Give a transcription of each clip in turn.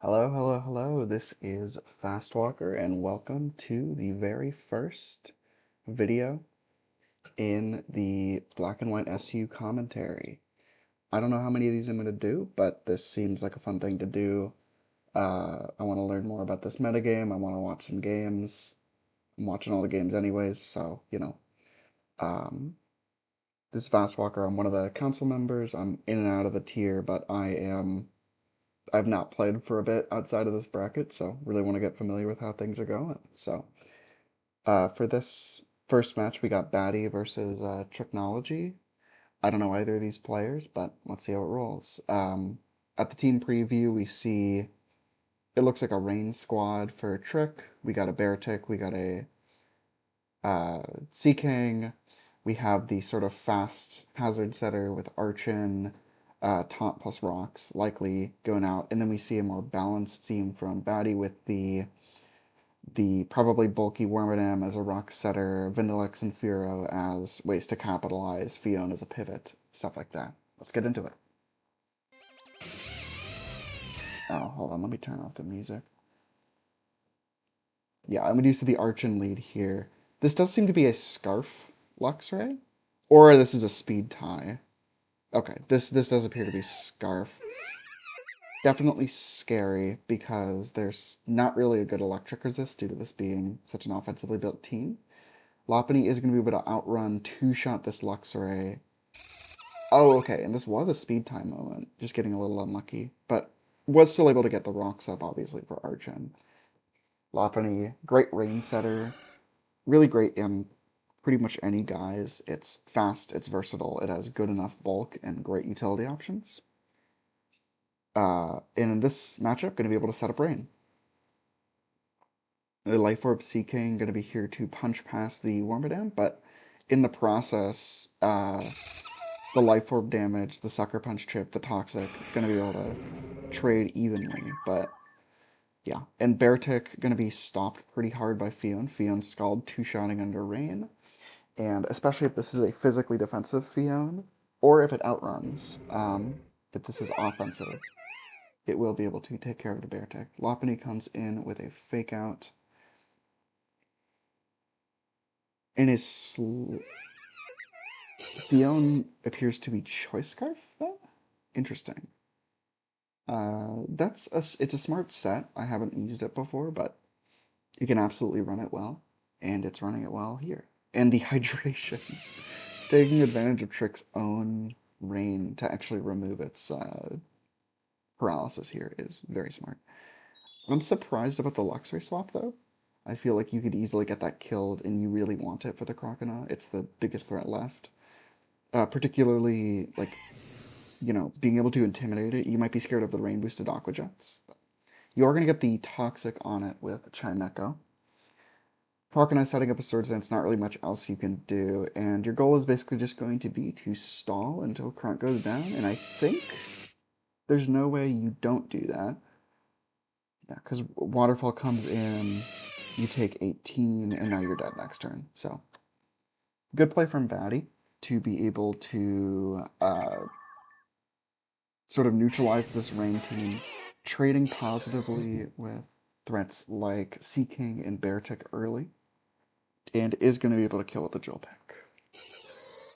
Hello, hello, hello. This is Fastwalker, and welcome to the very first video in the Black and White SU commentary. I don't know how many of these I'm going to do, but this seems like a fun thing to do. I want to learn more about this metagame. I want to watch some games. I'm watching all the games anyways, so, Um, this is Fastwalker. I'm one of the council members. I'm in and out of the tier, but I've not played for a bit outside of this bracket, so really want to get familiar with how things are going. So, for this first match, we got Baddy versus TricknoIogy. I don't know either of these players, but let's see how it rolls. At the team preview, we see it looks like a rain squad for Trick. We got a Bear Tick, we got a Sea King. We have the sort of fast hazard setter with Archin, taunt plus rocks, likely going out. And then we see a more balanced team from Baddy with the probably bulky Wormadam as a rock setter, Vanillix and Furo as ways to capitalize, Fion as a pivot, stuff like that. Let's get into it. Oh, hold on, let me turn off the music. Yeah, I'm used to the Archin lead here. This does seem to be a Scarf Luxray, or this is a speed tie. Okay, this does appear to be Scarf. Definitely scary because there's not really a good electric resist due to this being such an offensively built team. Lopunny is going to be able to outrun two-shot this Luxray. Oh, okay, and this was a speed time moment. Just getting a little unlucky, but was still able to get the rocks up, obviously, for Archin. Lopunny, great rain setter. Really great in pretty much any guise. It's fast, it's versatile, it has good enough bulk and great utility options. And in this matchup, going to be able to set up Rain. The Life Orb Sea King going to be here to punch past the Wormadam, but in the process, the Life Orb damage, the Sucker Punch chip, the Toxic, going to be able to trade evenly, but yeah. And Beartick going to be stopped pretty hard by Fion. Fion Scald two-shotting under Rain, and especially if this is a physically defensive Fion, or if it outruns, if this is offensive, it will be able to take care of the Beartick. Lopunny comes in with a Fake Out, and his Fion appears to be Choice Scarf, then? Interesting. It's a smart set. I haven't used it before, but you can absolutely run it well, and it's running it well here. And the hydration, taking advantage of Trick's own rain to actually remove its paralysis here is very smart. I'm surprised about the Luxray swap though. I feel like you could easily get that killed, and you really want it for the Croconaw. It's the biggest threat left. Particularly, like, being able to intimidate it. You might be scared of the rain boosted Aqua Jets. You are going to get the Toxic on it with Chimecho. Croconaw setting up a Swords Dance, not really much else you can do, and your goal is basically just going to be to stall until Crunk goes down, and I think there's no way you don't do that. Yeah, because Waterfall comes in, you take 18, and now you're dead next turn. So, good play from Baddy to be able to sort of neutralize this rain team, trading positively with threats like Sea King and Beartick early, and is going to be able to kill with the Drill Pick.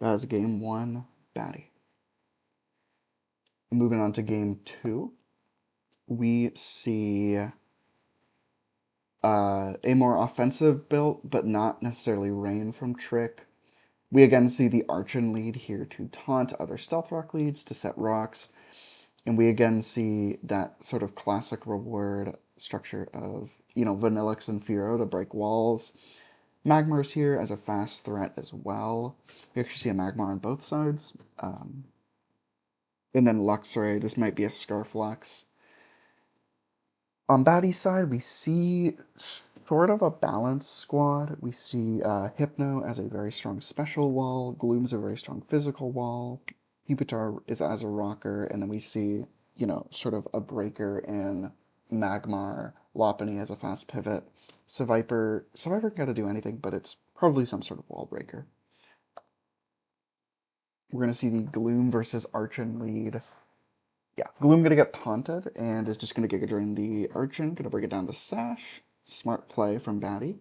That is game one, Baddy. Moving on to game two, we see a more offensive build, but not necessarily rain from Trick. We again see the Archin lead here to taunt other Stealth Rock leads to set rocks, and we again see that sort of classic reward structure of, Vanillix and Furo to break walls. Magmar's here as a fast threat as well. We actually see a Magmar on both sides. And then Luxray, this might be a Scarf Lux. On Baddy's side, we see sort of a balanced squad. We see Hypno as a very strong special wall, Gloom's a very strong physical wall, Pupitar is as a rocker, and then we see, sort of a breaker in Magmar, Lopunny as a fast pivot. Seviper can gotta do anything, but it's probably some sort of wall breaker. We're gonna see the Gloom versus Archin lead Yeah, Gloom gonna get taunted and is just gonna Giga Drain the Archon, gonna bring it down to Sash. Smart play from Baddy.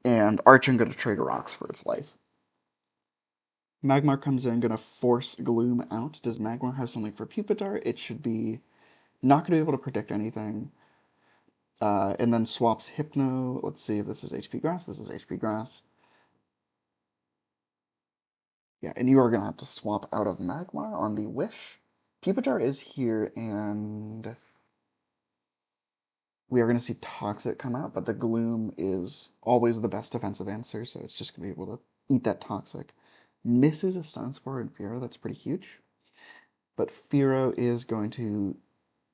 And Archon gonna trade rocks for its life. Magmar comes in, gonna force Gloom out. Does Magmar have something for Pupitar? It should be not gonna be able to predict anything. And then swaps Hypno. Let's see if this is HP Grass. This is HP Grass. Yeah, and you are gonna have to swap out of Magmar on the Wish. Pupitar is here, and we are going to see Toxic come out, but the Gloom is always the best defensive answer, so it's just going to be able to eat that Toxic. Misses a Stun Spore and Fearow, that's pretty huge. But Fearow is going to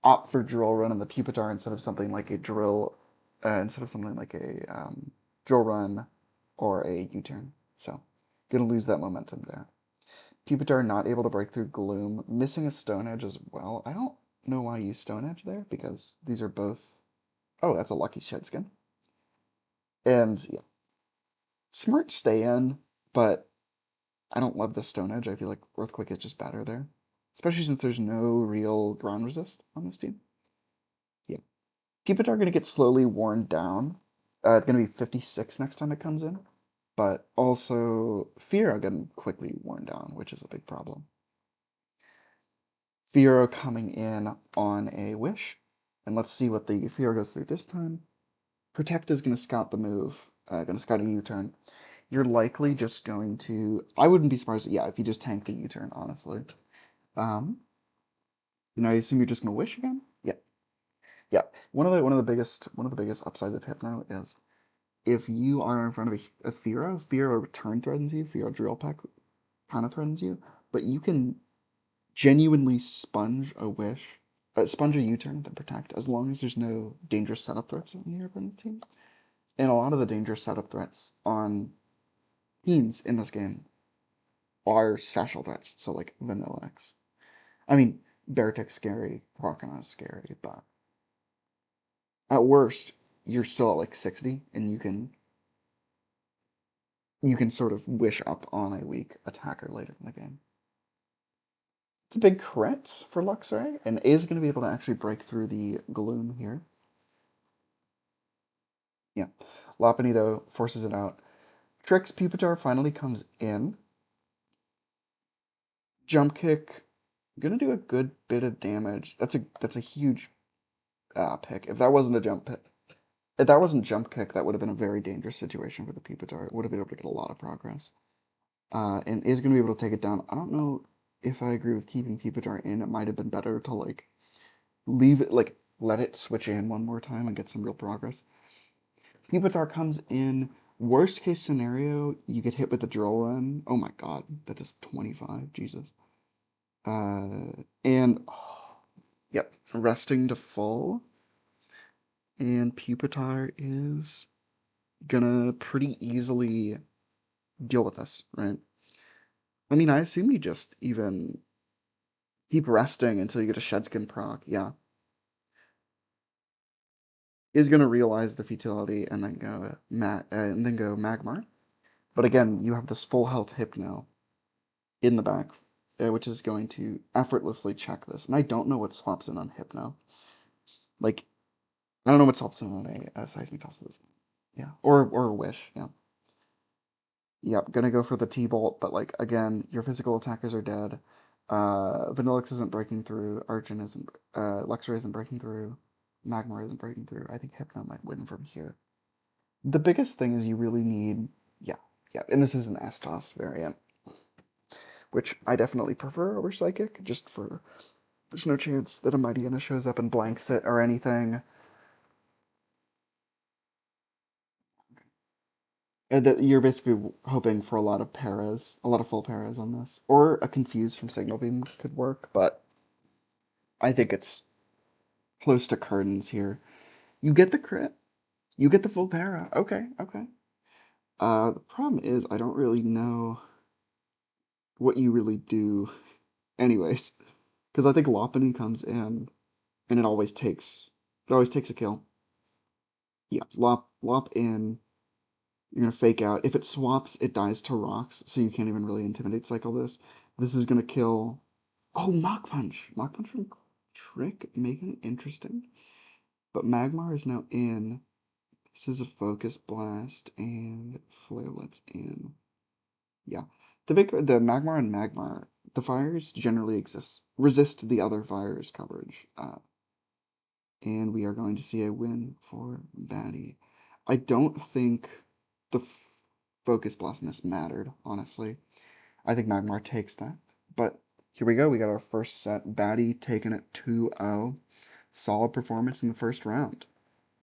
opt for Drill Run on the Pupitar instead of something like a Drill Run or a U-Turn. So, going to lose that momentum there. Pupitar not able to break through Gloom, missing a Stone Edge as well. I don't know why I use Stone Edge there, because these are both... Oh, that's a lucky Shed Skin. And yeah, smart stay in, but I don't love the Stone Edge. I feel like Earthquake is just better there. Especially since there's no real ground resist on this team. Yeah. Pupitar are going to get slowly worn down. It's going to be 56 next time it comes in. But also, Fear are getting quickly worn down, which is a big problem. Fearow coming in on a Wish. And let's see what the Fearow goes through this time. Protect is going to scout the move, going to scout a U-turn. You're likely just going to... I wouldn't be surprised, yeah, if you just tank the U-turn, honestly. Um, I assume you're just going to Wish again? Yeah. Yeah. One of the biggest upsides of Hypno is if you are in front of a Fearow, Fearow return threatens you, Fearow Drill Peck kind of threatens you, but you can genuinely sponge a Wish, sponge a U-turn, then Protect, as long as there's no dangerous setup threats on your opponent's team. And a lot of the dangerous setup threats on teams in this game are special threats, so like Vanilla X. I mean, Beartic's scary, Croconaut's scary, but at worst, you're still at like 60, and you can sort of wish up on a weak attacker later in the game. It's a big crit for Luxray, and is going to be able to actually break through the Gloom here. Yeah. Lopunny, though, forces it out. Trick's Pupitar finally comes in. Jump Kick, gonna do a good bit of damage. That's a huge pick. If that wasn't Jump Kick, that would have been a very dangerous situation for the Pupitar. It would have been able to get a lot of progress. And is going to be able to take it down. I don't know if I agree with keeping Pupitar in. It might have been better to, like, leave it, like, let it switch in one more time and get some real progress. Pupitar comes in. Worst case scenario, you get hit with the Drill Run. Oh my god, that is 25. Jesus. And, oh, yep, resting to full. And Pupitar is gonna pretty easily deal with this, right? I mean, I assume you just even keep resting until you get a Shedskin proc, yeah. Is gonna realize the futility and then go Magmar. But again, you have this full health Hypno in the back, which is going to effortlessly check this. And I don't know what swaps in on Hypno. Like, I don't know what swaps in on a Seismic Toss at this point. Yeah, or a Wish, yeah. Yep, gonna go for the T-Bolt, but like again, your physical attackers are dead. Vanillix isn't breaking through, Archon isn't, Luxray isn't breaking through, Magmar isn't breaking through. I think Hypno might win from here. The biggest thing is you really need, yeah, and this is an S-Toss variant, which I definitely prefer over Psychic, just for, there's no chance that a Mightyena shows up and blanks it or anything. And that you're basically hoping for a lot of paras, a lot of full paras on this. Or a Confuse from Signal Beam could work, but I think it's close to curtains here. You get the crit. You get the full para. Okay, okay. The problem is I don't really know what you really do anyways. Because I think Lopunny comes in and it always takes a kill. Yeah, lop in. You're gonna fake out. If it swaps, it dies to rocks, so you can't even really intimidate cycle this. This is gonna kill Oh, Mach Punch! Mach Punch from Trick, making it interesting. But Magmar is now in. This is a Focus Blast, and Flarelet's in. Yeah. The Magmar and Magmar, the fires generally resist the other fires coverage. And we are going to see a win for Baddy. I don't think the Focus Blast miss mattered, honestly. I think Magmar takes that. But here we go. We got our first set. Baddy taking it 2-0. Solid performance in the first round.